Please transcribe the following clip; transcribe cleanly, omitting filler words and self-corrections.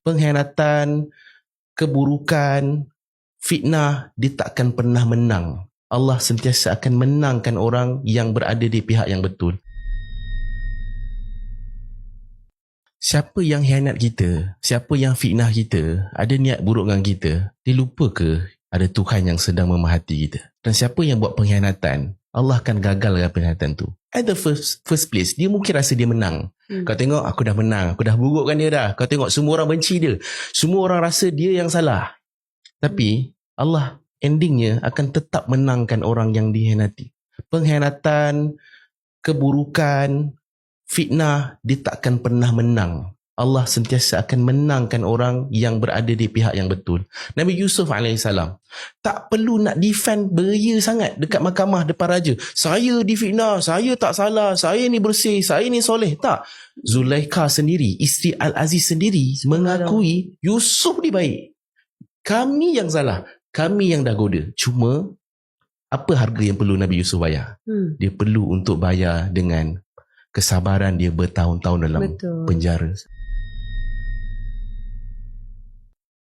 pengkhianatan, keburukan, fitnah, dia takkan pernah menang. Allah sentiasa akan menangkan orang yang berada di pihak yang betul. Siapa yang hianat kita, siapa yang fitnah kita, ada niat buruk dengan kita, dia lupa ke ada Tuhan yang sedang memerhati kita? Dan siapa yang buat pengkhianatan, Allah akan gagalkan pengkhianatan tu. At the first place, dia mungkin rasa dia menang. Kau tengok, aku dah menang, aku dah burukkan dia dah. Kau tengok, semua orang benci dia. Semua orang rasa dia yang salah. Tapi Allah endingnya akan tetap menangkan orang yang dikhianati. Pengkhianatan, keburukan, fitnah, dia takkan pernah menang. Allah sentiasa akan menangkan orang yang berada di pihak yang betul. Nabi Yusuf AS tak perlu nak defend beria sangat dekat mahkamah depan raja. Saya difitnah, saya tak salah, saya ni bersih, saya ni soleh. Tak. Zulaikha sendiri, isteri Al-Aziz sendiri mengakui Yusuf ni baik. Kami yang salah, kami yang dah goda. Cuma apa harga yang perlu Nabi Yusuf bayar? Dia perlu untuk bayar dengan kesabaran dia bertahun-tahun dalam penjara.